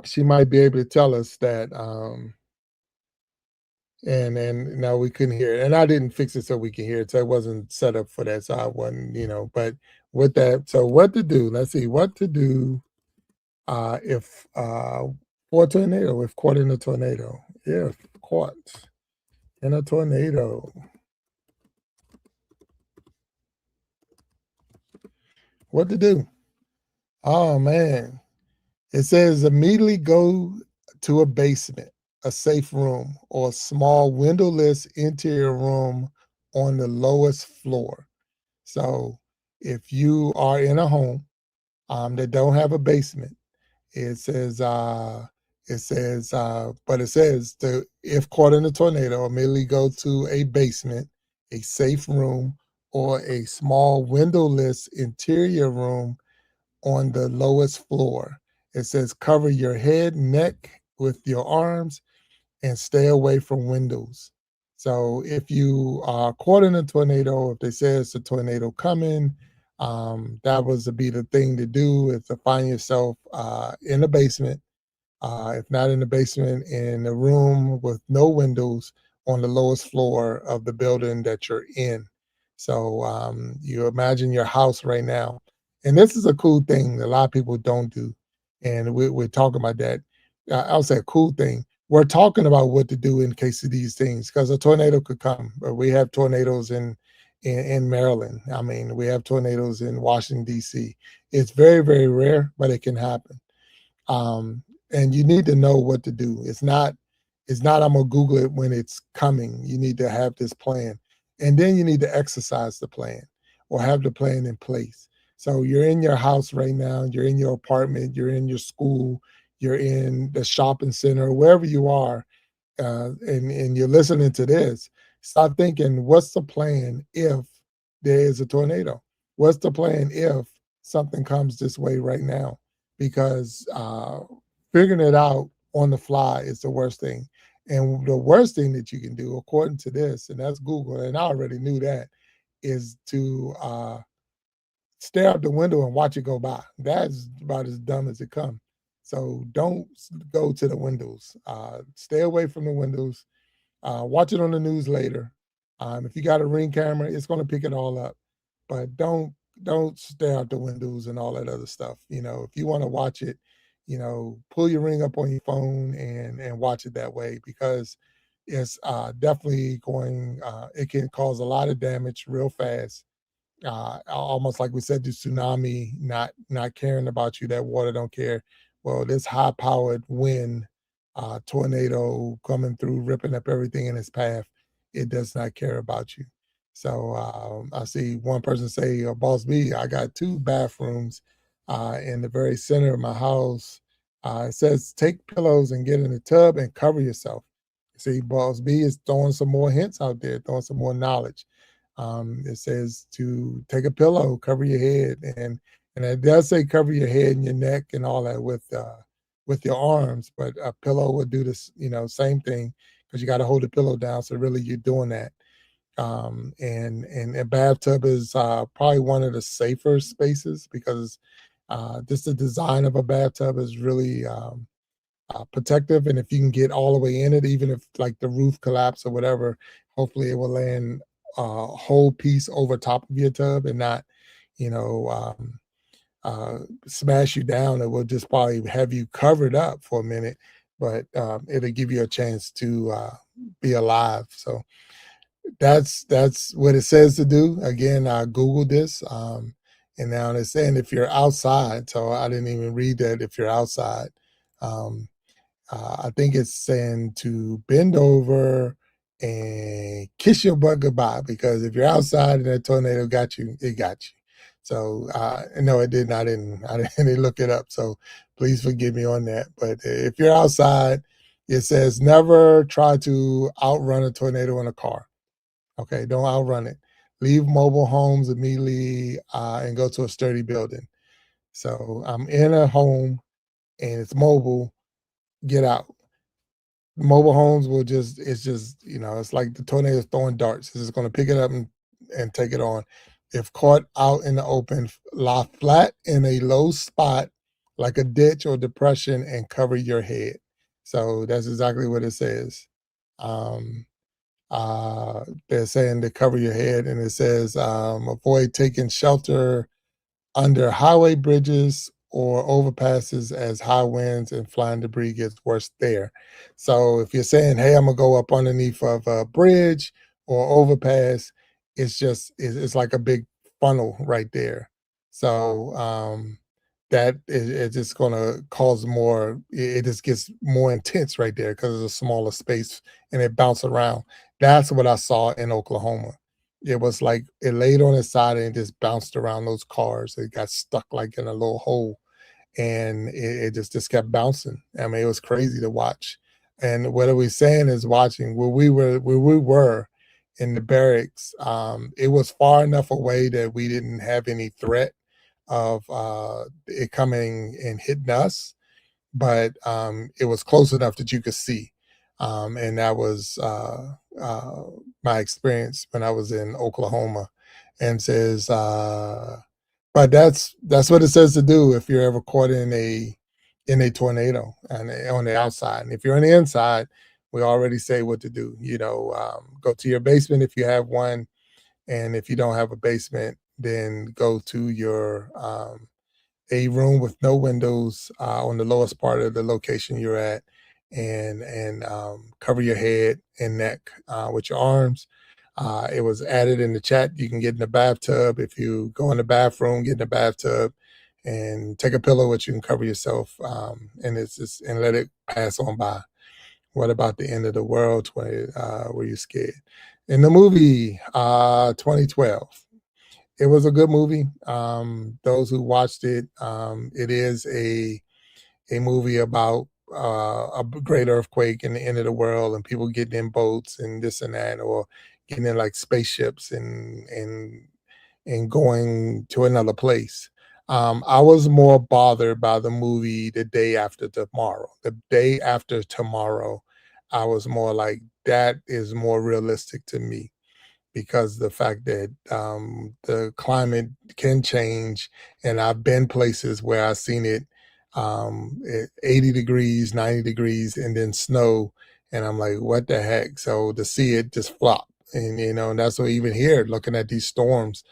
[SPEAKER 1] she might be able to tell us that. And now we couldn't hear it. And I didn't fix it so we can hear it. So it wasn't set up for that. So I wasn't. But with that, so what to do? Let's see what to do if for a tornado, if caught in a tornado. If caught in a tornado. What to do? Oh man. It says immediately go to a basement, a safe room, or a small windowless interior room on the lowest floor. So if you are in a home that don't have a basement, it says but it says to if caught in a tornado, immediately go to a basement, a safe room, or a small windowless interior room on the lowest floor. It says cover your head, neck with your arms and stay away from windows. So if you are caught in a tornado, if they say it's a tornado coming, that was to be the thing to do is to find yourself in the basement, if not in the basement, in a room with no windows on the lowest floor of the building that you're in. So you imagine your house right now. And this is a cool thing that a lot of people don't do. And we're talking about that. I'll say a cool thing. We're talking about what to do in case of these things because a tornado could come. But we have tornadoes in Maryland. I mean, we have tornadoes in Washington, D.C. It's very, very rare, but it can happen. Um, and you need to know what to do. It's not I'm gonna Google it when it's coming. You need to have this plan. And then you need to exercise the plan or have the plan in place. So you're in your house right now, you're in your apartment, you're in your school, you're in the shopping center, wherever you are, and you're listening to this, start thinking, what's the plan if there is a tornado? What's the plan if something comes this way right now? Because figuring it out on the fly is the worst thing. And the worst thing that you can do, according to this, and that's Google, and I already knew that, is to stare out the window and watch it go by. That's about as dumb as it comes. So don't go to the windows. Stay away from the windows. Watch it on the news later. If you got a Ring camera, it's going to pick it all up. But don't stare out the windows and all that other stuff. You know, if you want to watch it, you know, pull your Ring up on your phone and watch it that way, because it's definitely going. It can cause a lot of damage real fast, almost like we said, the tsunami not caring about you, that water don't care. Well, this high powered wind, tornado coming through, ripping up everything in its path, it does not care about you. So I see one person say, "Boss B, I got two bathrooms in the very center of my house." It says, "Take pillows and get in the tub and cover yourself." See, Boss B is throwing some more hints out there, throwing some more knowledge. It says to take a pillow, cover your head, and it does say cover your head and your neck and all that with your arms. But a pillow would do this, you know, same thing, because you got to hold the pillow down. So really, you're doing that. And a bathtub is probably one of the safer spaces, because just the design of a bathtub is really protective. And if you can get all the way in it, even if like the roof collapse or whatever, hopefully it will land a whole piece over top of your tub and not, you know, smash you down. It will just probably have you covered up for a minute, but it'll give you a chance to be alive. So that's what it says to do. Again, I Googled this. And now it's saying if you're outside, so I didn't even read that if you're outside. Um, I think it's saying to bend over and kiss your butt goodbye, because if you're outside and that tornado got you, it got you. So no, it didn't. I didn't look it up. So please forgive me on that. But if you're outside, it says never try to outrun a tornado in a car. Okay, don't outrun it. Leave mobile homes immediately and go to a sturdy building. So I'm in a home and it's mobile. Get out. Mobile homes will just, it's just, you know, it's like the tornado is throwing darts. It's just going to pick it up and take it on. If caught out in the open, lie flat in a low spot like a ditch or depression and cover your head. So that's exactly what it says. Um, they're saying to cover your head, and it says avoid taking shelter under highway bridges or overpasses as high winds and flying debris gets worse there. So if you're saying, "Hey, I'm gonna go up underneath of a bridge or overpass," it's just it's like a big funnel right there. So that is just gonna cause more. It just gets more intense right there because it's a smaller space and it bounces around. That's what I saw in Oklahoma. It was like it laid on its side and it just bounced around those cars. It got stuck like in a little hole, and it just kept bouncing. I mean, it was crazy to watch. And what are we saying is watching where we were in the barracks. It was far enough away that we didn't have any threat of it coming and hitting us, but it was close enough that you could see. And that was my experience when I was in Oklahoma. And says, but that's what it says to do if you're ever caught in a tornado and on the outside. And if you're on the inside, we already say what to do. You know, go to your basement if you have one, and if you don't have a basement, then go to your a room with no windows on the lowest part of the location you're at, and cover your head and neck with your arms. It was added in the chat. You can get in the bathtub. If you go in the bathroom, get in the bathtub and take a pillow which you can cover yourself, and it's just and let it pass on by. What about the end of the world? Were you scared? In the movie 2012, it was a good movie. Those who watched it, it is a movie about a great earthquake in the end of the world and people getting in boats and this and that, or getting in like spaceships and going to another place. I was more bothered by the movie The Day After Tomorrow. The Day After Tomorrow, I was more like, that is more realistic to me because the fact that the climate can change, and I've been places where I've seen it 80 degrees, 90 degrees, and then snow, and I'm like, what the heck? So to see it just flop, and and that's what even here, looking at these storms.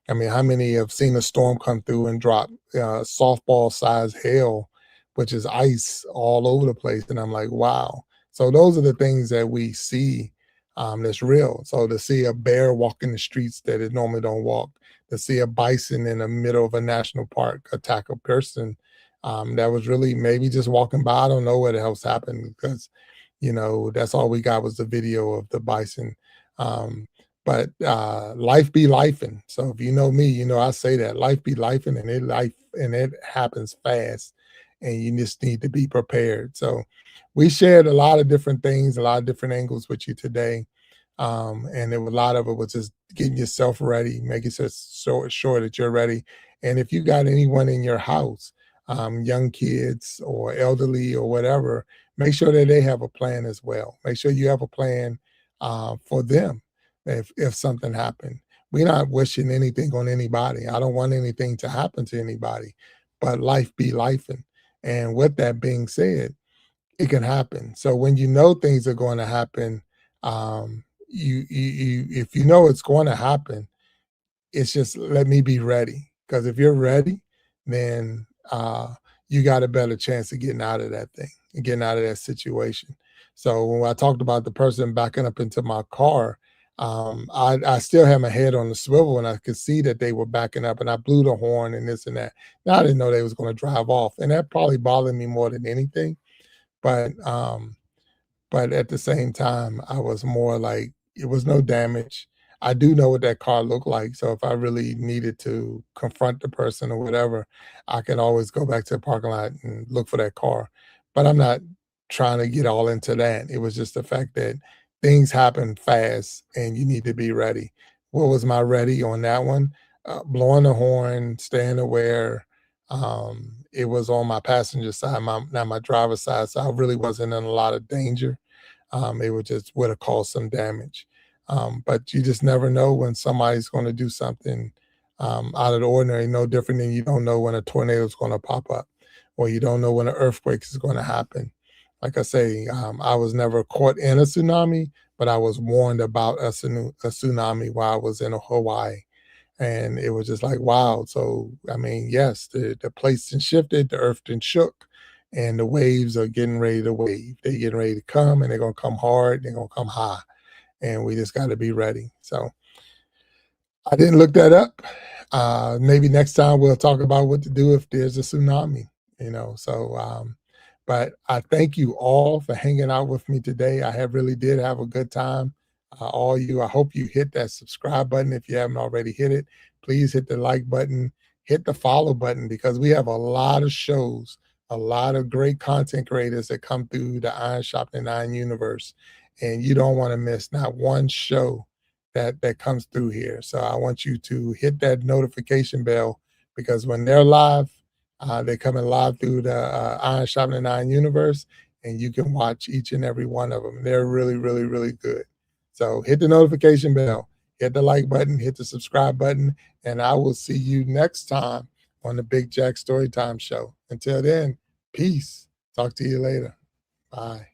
[SPEAKER 1] I mean, how many have seen a storm come through and drop softball size hail, which is ice all over the place? And I'm like, wow. So those are the things that we see that's real. So to see a bear walk in the streets that it normally don't walk, to see a bison in the middle of a national park attack a person that was really maybe just walking by. I don't know what else happened because, that's all we got was the video of the bison. Um, but life be lifing. So if you know me, I say that life be lifing, and it happens fast, and you just need to be prepared. So we shared a lot of different things, a lot of different angles with you today. And a lot of it was just getting yourself ready, making sure that you're ready. And if you got anyone in your house, young kids or elderly or whatever, make sure that they have a plan as well. Make sure you have a plan for them if something happened. We're not wishing anything on anybody. I don't want anything to happen to anybody, but life be lifing. And with that being said, it can happen. So when you know things are going to happen, you if you know it's going to happen, it's just let me be ready. Because if you're ready, then you got a better chance of getting out of that thing and getting out of that situation. So when I talked about the person backing up into my car, I still had my head on the swivel and I could see that they were backing up, and I blew the horn and this and that. Now I didn't know they was going to drive off, and that probably bothered me more than anything. But at the same time, I was more like, it was no damage. I do know what that car looked like, so if I really needed to confront the person or whatever, I can always go back to the parking lot and look for that car. But I'm not trying to get all into that. It was just the fact that things happen fast and you need to be ready. What was my ready on that one? Blowing the horn, staying aware. It was on my passenger side, not my driver's side, so I really wasn't in a lot of danger. It would have caused some damage. But you just never know when somebody's going to do something out of the ordinary, no different than you don't know when a tornado is going to pop up, or you don't know when an earthquake is going to happen. Like I say, I was never caught in a tsunami, but I was warned about a tsunami while I was in Hawaii. And it was just like, wow. So, I mean, yes, the place done shifted, the earth done shook, and the waves are getting ready to wave. They're getting ready to come, and they're going to come hard, they're going to come high. And we just got to be ready. So, I didn't look that up. Maybe next time we'll talk about what to do if there's a tsunami, but I thank you all for hanging out with me today. I have really did have a good time. All you, I hope you hit that subscribe button if you haven't already hit it. Please hit the like button, hit the follow button, because we have a lot of shows, a lot of great content creators that come through the Iron Sharpening Iron universe, and you don't want to miss not one show that comes through here. So I want you to hit that notification bell, because when they're live, they're coming live through the Iron Sharpening Iron universe, and you can watch each and every one of them. They're really, really, really good. So hit the notification bell, hit the like button, hit the subscribe button, and I will see you next time on the Big Jack Storytime Show. Until then, peace. Talk to you later. Bye.